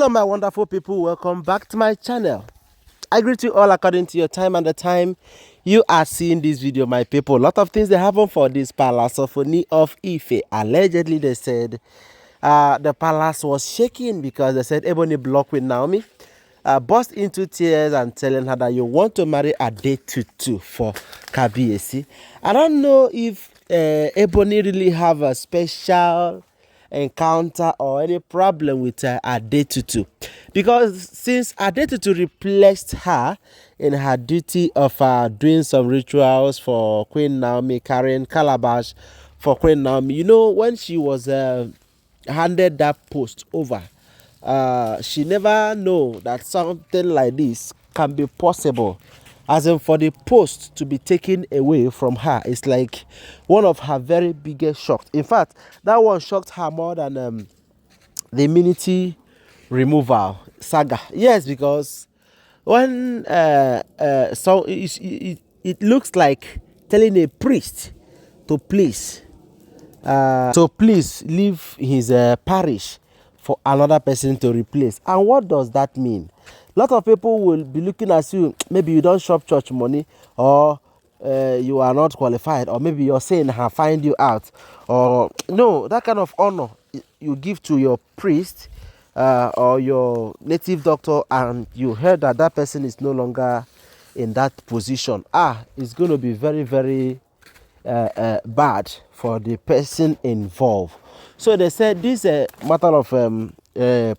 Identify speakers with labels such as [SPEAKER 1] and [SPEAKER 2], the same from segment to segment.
[SPEAKER 1] Hello my wonderful people, welcome back to my channel. I greet you all according to your time and the time you are seeing this video, my people. A lot of things that happen for this palace of Ooni of Ife. Allegedly they said the palace was shaking because they said Ebony blocked Queen Naomi, burst into tears and telling her that you want to marry Adetutu for kabiyesi. I don't know if Ebony really have a special encounter or any problem with Adetutu, because since Adetutu replaced her in her duty of doing some rituals for Queen Naomi, carrying calabash for Queen Naomi, you know, when she was handed that post over, she never know that something like this can be possible. As in, for the post to be taken away from her, it's like one of her very biggest shocks. In fact, that one shocked her more than the immunity removal saga. Yes, because when it looks like telling a priest to please leave his parish for another person to replace. And what does that mean? A lot of people will be looking at you, maybe you don't shop church money, or you are not qualified, or maybe your sin have find you out, or no, that kind of honor you give to your priest or your native doctor, and you heard that that person is no longer in that position. It's going to be very, very bad for the person involved. So they said this matter of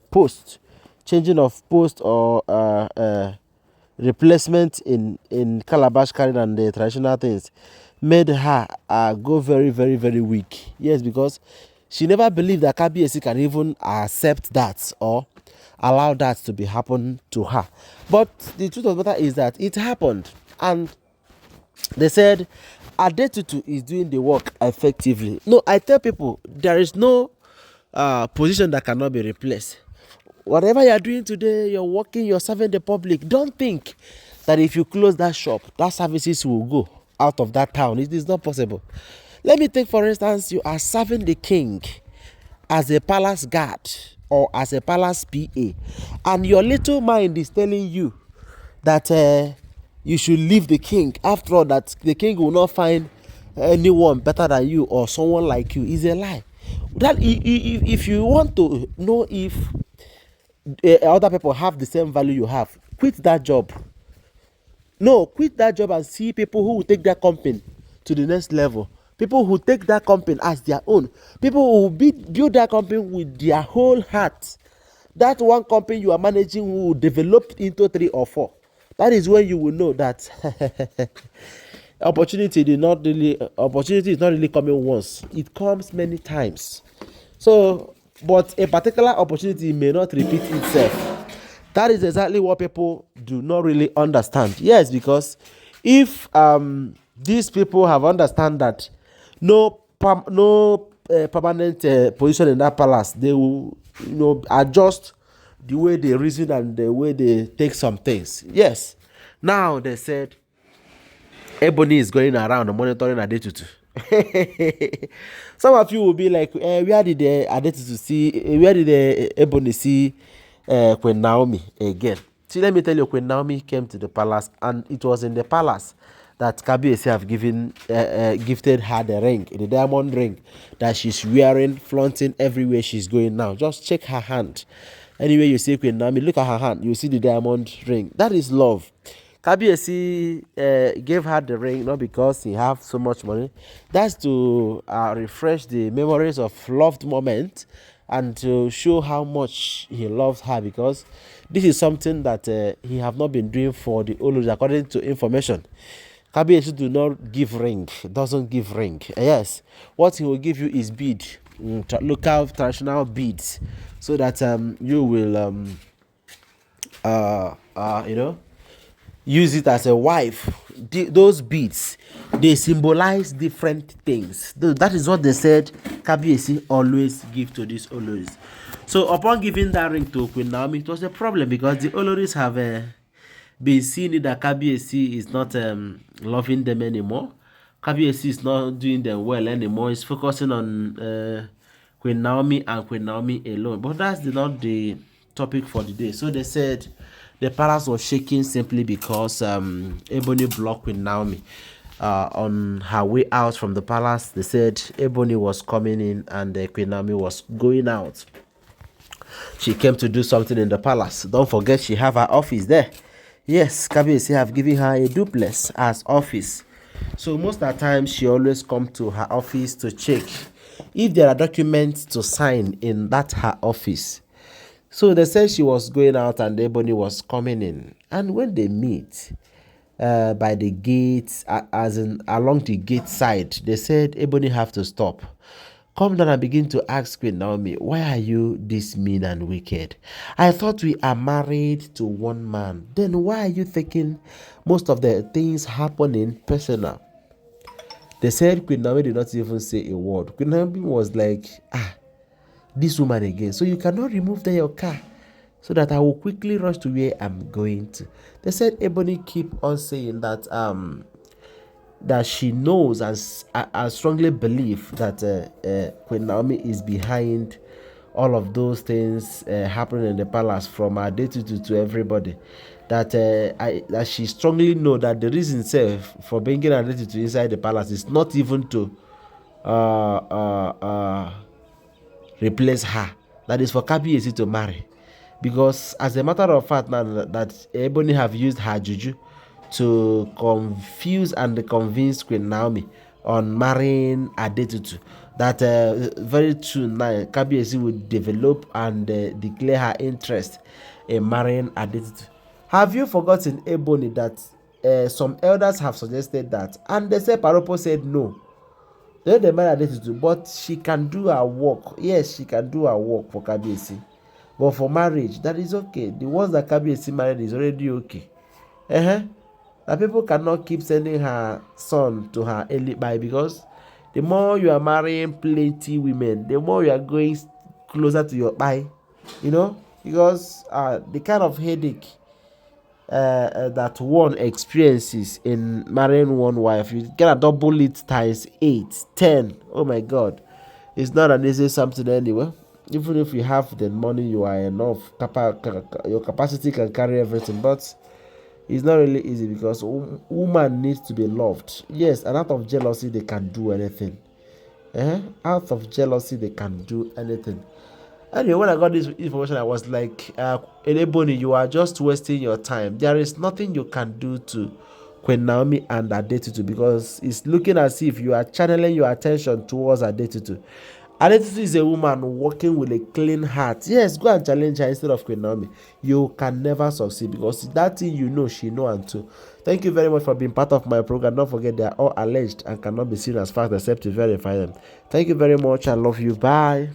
[SPEAKER 1] post, changing of post, or replacement in calabash carrying and the traditional things, made her go very, very, very weak. Yes, because she never believed that kabiyesi can even accept that or allow that to be happen to her. But the truth of the matter is that it happened, and they said Adetutu is doing the work effectively. No, I tell people there is no position that cannot be replaced. Whatever you are doing today, you're working, you're serving the public. Don't think that if you close that shop, that services will go out of that town. It is not possible. Let me take, for instance, you are serving the king as a palace guard or as a palace PA, and your little mind is telling you that you should leave the king. After all, that the king will not find anyone better than you or someone like you is a lie. That if you want to know if other people have the same value you have, quit that job. No, quit that job and see people who will take that company to the next level. People who take that company as their own. People who will build that company with their whole heart. That one company you are managing will develop into 3 or 4. That is when you will know that opportunity is not really coming once. It comes many times. So, but a particular opportunity may not repeat itself. That is exactly what people do not really understand. Yes, because if these people have understand that no permanent position in that palace, they will adjust the way they reason and the way they take some things. Yes. Now they said Ebony is going around monitoring Adetutu. Some of you will be like, where did Adetutu see? Where did Ebony see Queen Naomi again? See, let me tell you, Queen Naomi came to the palace, and it was in the palace that kabiyesi have gifted her the ring, the diamond ring that she's wearing, flaunting everywhere she's going now. Just check her hand. Anyway, you see Queen Naomi, look at her hand. You see the diamond ring. That is love. Kabiyesi gave her the ring not because he have so much money. That's to refresh the memories of loved moments and to show how much he loves her, because this is something that he have not been doing for the Olories, according to information. Kabiyesi do not give ring, doesn't give ring. Yes, what he will give you is bead, local traditional beads, so that you will use it as a wife. Those beads, they symbolize different things. That is what they said kabiyesi always give to these Olories. So upon giving that ring to Queen Naomi, it was a problem because the Olories have been seeing that kabiyesi is not loving them anymore. Kabiyesi is not doing them well anymore. He's focusing on Queen Naomi and Queen Naomi alone. But that's not the topic for the day. So they said the palace was shaking simply because Ebony blocked Queen Naomi on her way out from the palace. They said Ebony was coming in and Queen Naomi was going out. She came to do something in the palace. Don't forget she have her office there. Yes, kabiyesi have given her a duplex as office. So most of the time she always come to her office to check if there are documents to sign in that her office. So they said she was going out and Ebony was coming in. And when they meet by the gate, as in along the gate side, they said Ebony have to stop. Come down and begin to ask Queen Naomi, why are you this mean and wicked? I thought we are married to one man. Then why are you thinking most of the things happening personal? They said Queen Naomi did not even say a word. Queen Naomi was like, this woman again. So you cannot remove your car so that I will quickly rush to where I'm going to. They said Ebony keep on saying that that she knows and I strongly believe that Queen Naomi is behind all of those things happening in the palace, from Adetutu to everybody. That she strongly know that the reason for bringing Adetutu inside the palace is not even to replace her. That is for kabiyesi to marry. Because as a matter of fact, now that Ebony have used her juju to confuse and convince Queen Naomi on marrying Adetutu, that very soon now kabiyesi will develop and declare her interest in marrying Adetutu. Have you forgotten, Ebony, that some elders have suggested that, and they said Paropo said no. They marry Adetutu, but she can do her work. Yes, she can do her work for kabiyesi. But for marriage, that is okay. The ones that kabiyesi married is already okay. That people cannot keep sending her son to her early by, because the more you are marrying plenty women, the more you are going closer to your buy. Because the kind of headache that one experiences in marrying one wife, you gotta double it times 8, 10. Oh my God, it's not an easy something anyway. Even if you have the money, you are enough. Your capacity can carry everything, but it's not really easy, because woman needs to be loved. Yes, and out of jealousy they can do anything. Out of jealousy they can do anything. Anyway, when I got this information, I was like, Ebony, you are just wasting your time. There is nothing you can do to Queen Naomi and Adetutu, because it's looking as if you are channeling your attention towards Adetutu. Adetutu is a woman working with a clean heart. Yes, go and challenge her instead of Queen Naomi. You can never succeed, because that thing she know and too. Thank you very much for being part of my program. Don't forget, they are all alleged and cannot be seen as fact except to verify them. Thank you very much. I love you. Bye.